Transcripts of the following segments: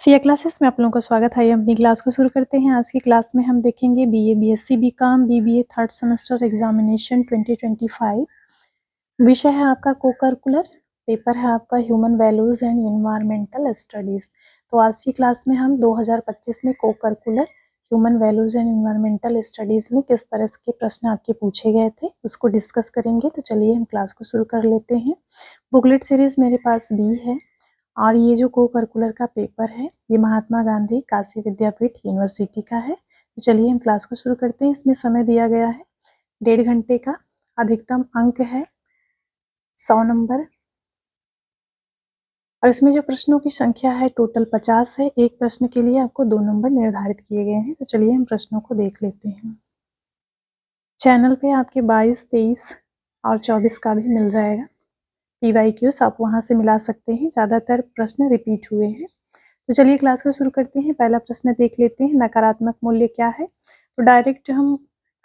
Siya classes में आप लोगों का स्वागत है। हम अपनी क्लास को शुरू करते हैं। आज की क्लास में हम देखेंगे BA, BSc, BCom, BBA third semester examination 2025। विषय है आपका को करिकुलर, पेपर है आपका human values and environmental studies. तो आज की क्लास में हम 2025 में co-curricular, human values and environmental studies में किस तरह के प्रश्न आपके पूछे गए थे उसको डिस्कस करेंगे। तो चलिए हम क्लास को शुरू कर लेते हैं। बुकलेट सीरीज मेरे पास बी है और ये जो को करिकुलर का पेपर है ये महात्मा गांधी काशी विद्यापीठ यूनिवर्सिटी का है। तो चलिए हम क्लास को शुरू करते हैं। इसमें समय दिया गया है 1.5 घंटे का। अधिकतम अंक है 100 नंबर और इसमें जो प्रश्नों की संख्या है टोटल 50 है। एक प्रश्न के लिए आपको 2 नंबर निर्धारित किए गए हैं। तो चलिए हम प्रश्नों को देख लेते हैं। चैनल पे आपके 22, 23 और 24 का भी मिल जाएगा। PYQs आप वहां से मिला सकते हैं। ज़्यादातर प्रश्न रिपीट हुए हैं। तो चलिए क्लास को शुरू करते हैं। पहला प्रश्न देख लेते हैं, नकारात्मक मूल्य क्या है। तो डायरेक्ट हम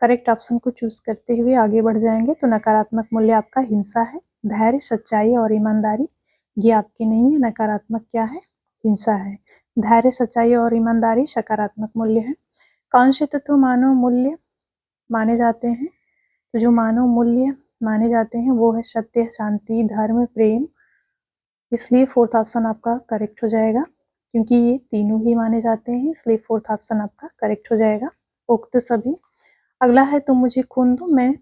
करेक्ट ऑप्शन को चूज करते हुए आगे बढ़ जाएंगे। तो नकारात्मक मूल्य आपका हिंसा है, धैर्य, सच्चाई और ईमानदारी ये आपके नहीं है। नकारात्मक क्या है? हिंसा है। धैर्य, सच्चाई और ईमानदारी सकारात्मक मूल्य है। कौन से तत्व मानव मूल्य माने जाते हैं? तो जो मानव मूल्य माने जाते हैं वो है सत्य, शांति, धर्म, प्रेम। इसलिए फोर्थ ऑप्शन आपका करेक्ट हो जाएगा, क्योंकि ये तीनों ही माने जाते हैं, इसलिए फोर्थ ऑप्शन आपका करेक्ट हो जाएगा। उक्त सभी। अगला है तुम मुझे खून दो मैं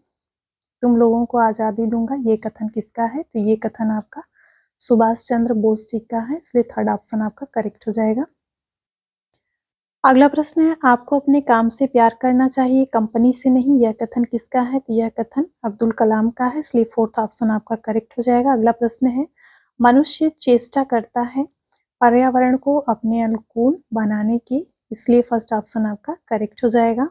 तुम लोगों को आज़ादी दूंगा। ये कथन किसका है? तो ये कथन आपका सुभाष चंद्र बोस जी का है, इसलिए थर्ड ऑप्शन आपका करेक्ट हो जाएगा। अगला प्रश्न है, आपको अपने काम से प्यार करना चाहिए, कंपनी से नहीं। यह कथन किसका है? तो यह कथन अब्दुल कलाम का है, इसलिए फोर्थ ऑप्शन आपका करेक्ट हो जाएगा। अगला प्रश्न है, मनुष्य चेष्टा करता है पर्यावरण को अपने अनुकूल बनाने की, इसलिए फर्स्ट ऑप्शन आपका करेक्ट हो जाएगा।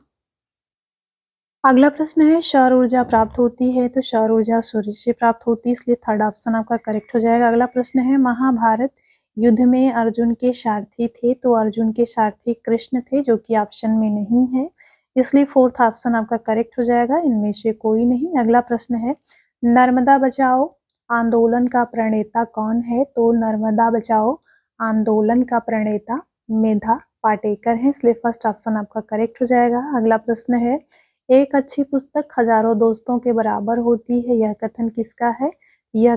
अगला प्रश्न है, सौर ऊर्जा प्राप्त होती है। तो सौर ऊर्जा सूर्य से प्राप्त होती है, इसलिए थर्ड ऑप्शन आपका करेक्ट हो जाएगा। अगला प्रश्न है, महाभारत युद्ध में अर्जुन के सारथी थे। तो अर्जुन के सारथी कृष्ण थे, जो कि ऑप्शन में नहीं है, इसलिए फोर्थ ऑप्शन आपका करेक्ट हो जाएगा, इनमें से कोई नहीं। अगला प्रश्न है, नर्मदा बचाओ आंदोलन का प्रणेता कौन है? तो नर्मदा बचाओ आंदोलन का प्रणेता मेधा पाटेकर है, इसलिए फर्स्ट ऑप्शन आपका करेक्ट हो जाएगा। अगला प्रश्न है, एक अच्छी पुस्तक हजारों दोस्तों के बराबर होती है। यह कथन किसका है? यह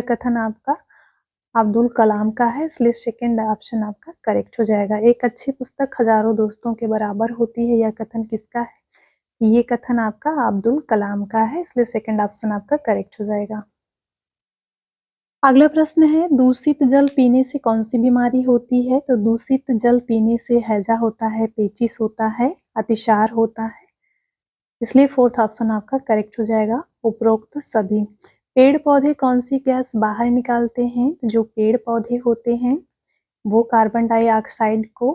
कथन आपका अब्दुल कलाम का है, इसलिए सेकंड ऑप्शन आपका करेक्ट हो जाएगा। एक अच्छी पुस्तक हजारों दोस्तों के बराबर होती है, यह कथन किसका है? ये कथन आपका अब्दुल कलाम का है, इसलिए सेकंड ऑप्शन आपका करेक्ट हो जाएगा। अगला प्रश्न है, दूषित जल पीने से कौन सी बीमारी होती है? तो दूषित जल पीने से हैजा होता है, पेचिश होता है, अतिसार होता है, इसलिए फोर्थ ऑप्शन आपका करेक्ट हो जाएगा, उपरोक्त सभी। पेड़ पौधे कौन सी गैस बाहर निकालते हैं? जो पेड़ पौधे होते हैं वो कार्बन डाइऑक्साइड को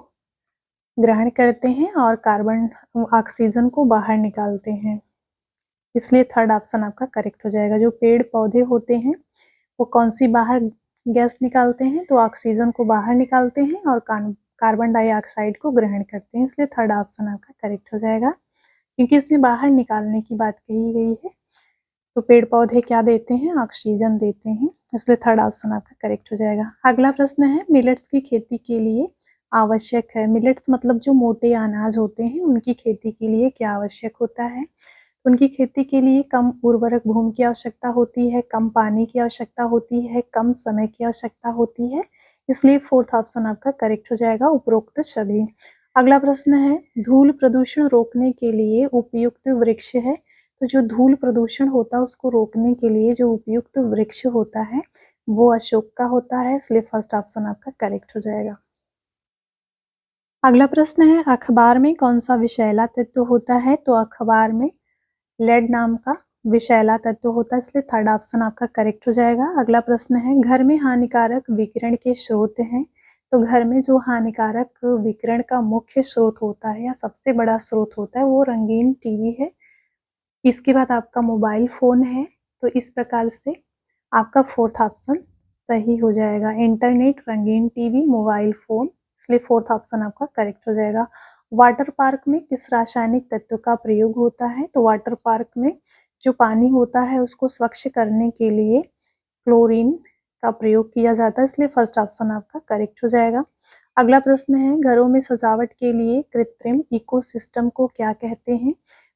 ग्रहण करते हैं और कार्बन ऑक्सीजन को बाहर निकालते हैं, इसलिए थर्ड ऑप्शन आपका करेक्ट हो जाएगा। जो पेड़ पौधे होते हैं वो कौन सी बाहर गैस निकालते हैं? तो ऑक्सीजन को बाहर निकालते हैं और कार्बन डाइऑक्साइड को ग्रहण करते हैं, इसलिए थर्ड ऑप्शन आपका करेक्ट हो जाएगा, क्योंकि इसमें बाहर निकालने की बात कही गई है। तो पेड़ पौधे क्या देते हैं? ऑक्सीजन देते हैं, इसलिए थर्ड ऑप्शन आपका करेक्ट हो जाएगा। अगला प्रश्न है, मिलेट्स की खेती के लिए आवश्यक है। मिलेट्स मतलब जो मोटे अनाज होते हैं उनकी खेती के लिए क्या आवश्यक होता है? उनकी खेती के लिए कम उर्वरक भूमि की आवश्यकता होती है, कम पानी की आवश्यकता होती है, कम समय की आवश्यकता होती है, इसलिए फोर्थ ऑप्शन आपका करेक्ट हो जाएगा, उपरोक्त सभी। अगला प्रश्न है, धूल प्रदूषण रोकने के लिए उपयुक्त वृक्ष है। तो जो धूल प्रदूषण होता है उसको रोकने के लिए जो उपयुक्त वृक्ष होता है वो अशोक का होता है, इसलिए फर्स्ट ऑप्शन आपका करेक्ट हो जाएगा। अगला प्रश्न है, अखबार में कौन सा विषैला तत्व होता है? तो अखबार में लेड नाम का विषैला तत्व होता है, इसलिए थर्ड ऑप्शन आपका करेक्ट हो जाएगा। अगला प्रश्न है, घर में हानिकारक विकिरण के स्रोत हैं। तो घर में जो हानिकारक विकिरण का मुख्य स्रोत होता है या सबसे बड़ा स्रोत होता है वो रंगीन टीवी है। इसके बाद आपका मोबाइल फोन है। तो इस प्रकार से आपका फोर्थ ऑप्शन सही हो जाएगा, इंटरनेट, रंगीन टीवी, मोबाइल फोन, इसलिए फोर्थ ऑप्शन आपका करेक्ट हो जाएगा। वाटर पार्क में किस रासायनिक तत्व का प्रयोग होता है? तो वाटर पार्क में जो पानी होता है उसको स्वच्छ करने के लिए क्लोरीन का प्रयोग किया जाता है, इसलिए फर्स्ट ऑप्शन आपका करेक्ट हो जाएगा। अगला प्रश्न है, घरों में सजावट के लिए कृत्रिम इकोसिस्टम को क्या कहते हैं?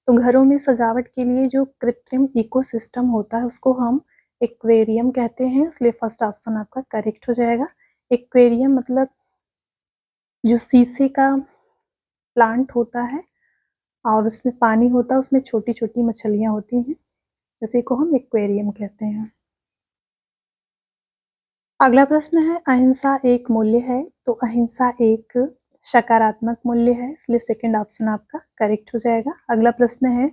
तो घरों में सजावट के लिए जो कृत्रिम इकोसिस्टम होता है उसको हम एक्वेरियम कहते हैं, इसलिए फर्स्ट ऑप्शन आपका करेक्ट हो जाएगा। एक्वेरियम मतलब जो शीशे का प्लांट होता है और उसमें पानी होता है, उसमें छोटी-छोटी मछलियाँ होती हैं, उसी को हम एक्वेरियम कहते हैं। अगला प्रश्न है, अहिंसा एक मूल्य है, तो अहिंसा एक सकारात्मक मूल्य है, इसलिए सेकंड ऑप्शन आपका करेक्ट हो जाएगा। अगला प्रश्न है,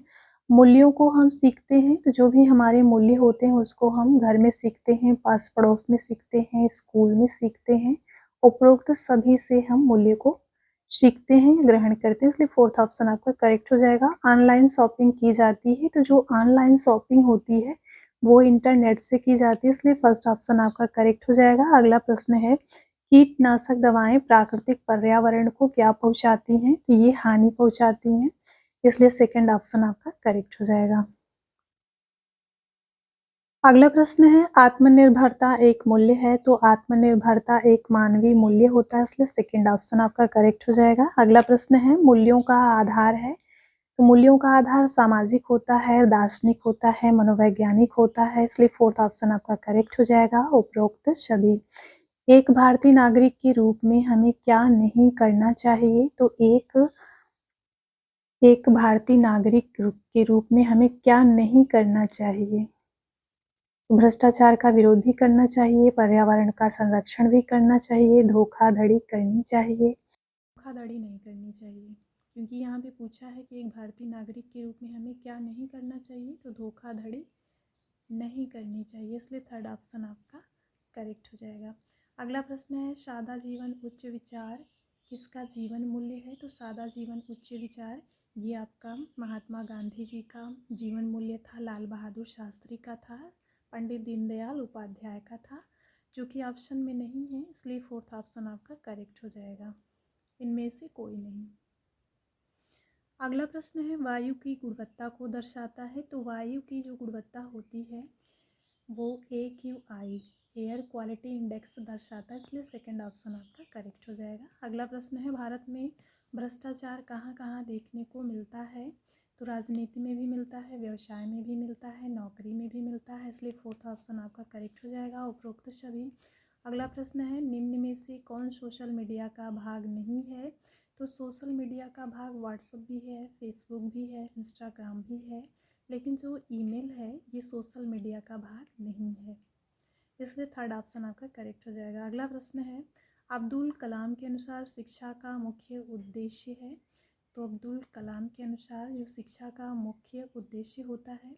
मूल्यों को हम सीखते हैं, तो जो भी हमारे मूल्य होते हैं उसको हम घर में सीखते हैं, पास पड़ोस में सीखते हैं, स्कूल में सीखते हैं। उपरोक्त सभी से हम मूल्य को सीखते हैं, ग्रहण करते हैं, इसलिए फोर्थ ऑप्शन आपका करेक्ट हो जाएगा। ऑनलाइन शॉपिंग की जाती है, तो जो ऑनलाइन शॉपिंग होती है वो इंटरनेट से की जाती है, इसलिए फर्स्ट ऑप्शन आपका करेक्ट हो जाएगा। अगला प्रश्न है, कीटनाशक दवाएं प्राकृतिक पर्यावरण को क्या पहुंचाती हैं? तो ये हानि पहुंचाती हैं, इसलिए सेकंड ऑप्शन आपका करेक्ट हो जाएगा। अगला प्रश्न है, आत्मनिर्भरता एक मूल्य है, तो आत्मनिर्भरता एक मानवीय मूल्य होता है, इसलिए सेकंड ऑप्शन आपका करेक्ट हो जाएगा। अगला प्रश्न है, मूल्यों का आधार है, तो मूल्यों का आधार सामाजिक होता है, दार्शनिक होता है, मनोवैज्ञानिक होता है, इसलिए फोर्थ ऑप्शन आपका करेक्ट हो जाएगा, उपरोक्त सभी। एक भारतीय नागरिक के रूप में हमें क्या नहीं करना चाहिए? तो एक भारतीय नागरिक के रूप में हमें क्या नहीं करना चाहिए? भ्रष्टाचार का विरोध भी करना चाहिए, पर्यावरण का संरक्षण भी करना चाहिए, धोखाधड़ी करनी चाहिए। धोखाधड़ी नहीं करनी चाहिए, क्योंकि यहाँ पे पूछा है कि एक भारतीय नागरिक के रूप में हमें क्या नहीं करना चाहिए, तो धोखाधड़ी नहीं करनी चाहिए, इसलिए थर्ड ऑप्शन आपका करेक्ट हो जाएगा। अगला प्रश्न है, सादा जीवन उच्च विचार किसका जीवन मूल्य है? तो सादा जीवन उच्च विचार ये आपका महात्मा गांधी जी का जीवन मूल्य था, लाल बहादुर शास्त्री का था, पंडित दीनदयाल उपाध्याय का था, जो कि ऑप्शन में नहीं है, इसलिए फोर्थ ऑप्शन आपका करेक्ट हो जाएगा, इनमें से कोई नहीं। अगला प्रश्न है, वायु की गुणवत्ता को दर्शाता है, तो वायु की जो गुणवत्ता होती है वो AQI एयर क्वालिटी इंडेक्स दर्शाता है, इसलिए सेकंड ऑप्शन आपका करेक्ट हो जाएगा। अगला प्रश्न है, भारत में भ्रष्टाचार कहाँ कहाँ देखने को मिलता है? तो राजनीति में भी मिलता है, व्यवसाय में भी मिलता है, नौकरी में भी मिलता है, इसलिए फोर्थ ऑप्शन आपका करेक्ट हो जाएगा, उपरोक्त सभी। अगला प्रश्न है, निम्न में से कौन सोशल मीडिया का भाग नहीं है? तो सोशल मीडिया का भाग व्हाट्सएप भी है, फेसबुक भी है, इंस्टाग्राम भी है, लेकिन जो ईमेल है ये सोशल मीडिया का भाग नहीं है, इसलिए थर्ड ऑप्शन आपका करेक्ट हो जाएगा। अगला प्रश्न है, अब्दुल कलाम के अनुसार शिक्षा का मुख्य उद्देश्य है? तो अब्दुल कलाम के अनुसार जो शिक्षा का मुख्य उद्देश्य होता है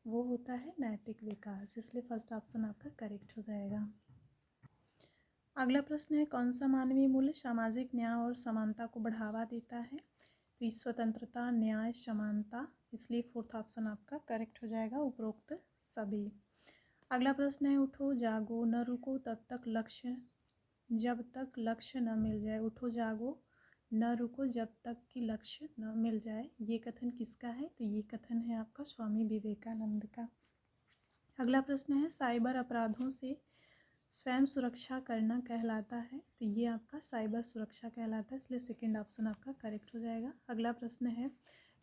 वो होता है नैतिक विकास, इसलिए फर्स्ट ऑप्शन आपका करेक्ट हो जाएगा। अगला प्रश्न है, कौन सा मानवीय मूल्य सामाजिक न्याय और समानता को बढ़ावा देता है? तो स्वतंत्रता, न्याय, समानता, इसलिए फोर्थ ऑप्शन आपका करेक्ट हो जाएगा, उपरोक्त सभी। अगला प्रश्न है, उठो जागो न रुको तब तक लक्ष्य जब तक लक्ष्य न मिल जाए। उठो जागो न रुको जब तक कि लक्ष्य न मिल जाए, ये कथन किसका है? तो ये कथन है आपका स्वामी विवेकानंद का। अगला प्रश्न है, साइबर अपराधों से स्वयं सुरक्षा करना कहलाता है? तो ये आपका साइबर सुरक्षा कहलाता है, इसलिए सेकंड ऑप्शन आपका करेक्ट हो जाएगा। अगला प्रश्न है,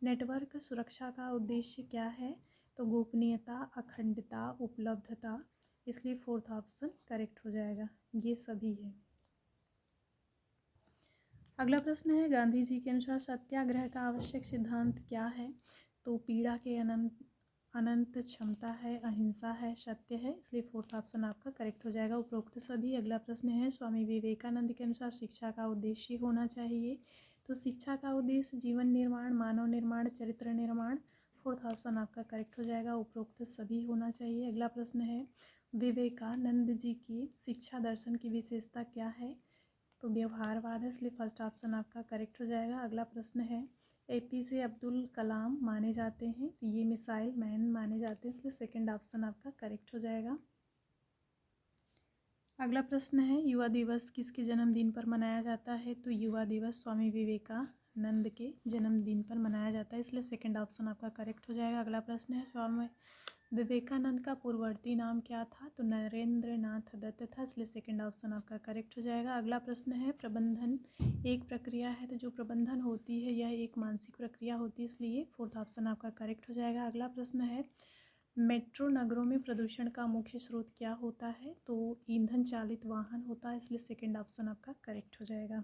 नेटवर्क सुरक्षा का उद्देश्य क्या है? तो गोपनीयता, अखंडता, उपलब्धता, इसलिए फोर्थ ऑप्शन करेक्ट हो जाएगा, ये सभी है। अगला प्रश्न है, गांधी जी के अनुसार सत्याग्रह का आवश्यक सिद्धांत क्या है? तो पीड़ा के अनंत क्षमता है, अहिंसा है, सत्य है, इसलिए फोर्थ ऑप्शन आपका करेक्ट हो जाएगा, उपरोक्त सभी। अगला प्रश्न है, स्वामी विवेकानंद के अनुसार शिक्षा का उद्देश्य होना चाहिए? तो शिक्षा का उद्देश्य जीवन निर्माण, मानव निर्माण, चरित्र निर्माण, फोर्थ ऑप्शन आपका करेक्ट हो जाएगा, उपरोक्त सभी होना चाहिए। अगला प्रश्न है, विवेकानंद जी की शिक्षा दर्शन की विशेषता क्या है? तो व्यवहारवाद है, इसलिए फर्स्ट ऑप्शन आपका करेक्ट हो जाएगा। अगला प्रश्न है, APJ अब्दुल कलाम माने जाते हैं? तो ये मिसाइल मैन माने जाते हैं, इसलिए सेकंड ऑप्शन आपका करेक्ट हो जाएगा। अगला प्रश्न है, युवा दिवस किसके जन्मदिन पर मनाया जाता है? तो युवा दिवस स्वामी विवेकानंद के जन्मदिन पर मनाया जाता है, इसलिए सेकंड ऑप्शन आपका करेक्ट हो जाएगा। अगला प्रश्न है, स्वामी विवेकानंद का पूर्ववर्ती नाम क्या था? तो नरेंद्र नाथ दत्त था, इसलिए सेकंड ऑप्शन आपका करेक्ट हो जाएगा। अगला प्रश्न है, प्रबंधन एक प्रक्रिया है, तो जो प्रबंधन होती है यह एक मानसिक प्रक्रिया होती है, इसलिए फोर्थ ऑप्शन आपका करेक्ट हो जाएगा। अगला प्रश्न है, मेट्रो नगरों में प्रदूषण का मुख्य स्रोत क्या होता है? तो ईंधन चालित वाहन होता है, इसलिए सेकंड ऑप्शन आपका करेक्ट हो जाएगा।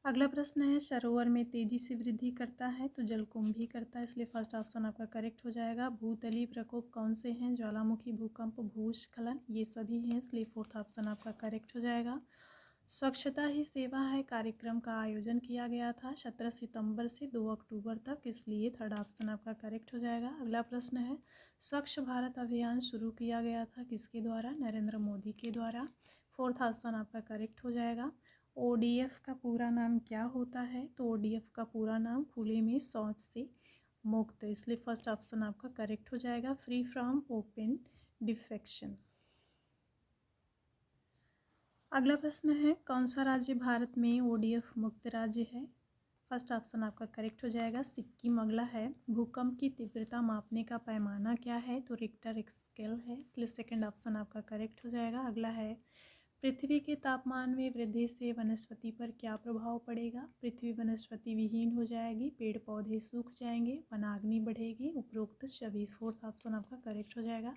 अगला प्रश्न है, सरोवर में तेजी से वृद्धि करता है, तो जलकुंभ भी करता है, इसलिए फर्स्ट ऑप्शन आपका करेक्ट हो जाएगा। भूतलीय प्रकोप कौन से हैं? ज्वालामुखी, भूकंप, भूस्खलन, ये सभी हैं, इसलिए फोर्थ ऑप्शन आपका करेक्ट हो जाएगा। स्वच्छता ही सेवा है कार्यक्रम का आयोजन किया गया था 17 सितंबर से 2 अक्टूबर तक, इसलिए थर्ड ऑप्शन आपका करेक्ट हो जाएगा। अगला प्रश्न है, स्वच्छ भारत अभियान शुरू किया गया था किसके द्वारा? नरेंद्र मोदी के द्वारा, फोर्थ ऑप्शन आपका करेक्ट हो जाएगा। ओडीएफ का पूरा नाम क्या होता है? तो ओडीएफ का पूरा नाम खुले में शौच से मुक्त, इसलिए फर्स्ट ऑप्शन आपका करेक्ट हो जाएगा, फ्री फ्रॉम ओपन डिफेक्शन। अगला प्रश्न है, कौन सा राज्य भारत में ओडीएफ मुक्त राज्य है? फर्स्ट ऑप्शन आपका करेक्ट हो जाएगा, सिक्किम। अगला है, भूकंप की तीव्रता मापने का पैमाना क्या है? तो रिक्टर स्केल है, इसलिए सेकंड ऑप्शन आपका करेक्ट हो जाएगा। अगला है, पृथ्वी के तापमान में वृद्धि से वनस्पति पर क्या प्रभाव पड़ेगा? पृथ्वी वनस्पति विहीन हो जाएगी, पेड़ पौधे सूख जाएंगे, वनाग्नि बढ़ेगी, उपरोक्त सभी। फोर्थ ऑप्शन आपका करेक्ट हो जाएगा।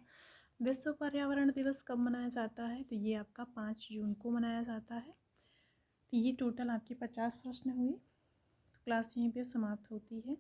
विश्व पर्यावरण दिवस कब मनाया जाता है? तो ये आपका 5 जून को मनाया जाता है। तो ये टोटल आपके 50 प्रश्न हुए। तो क्लास यहीं पे समाप्त होती है।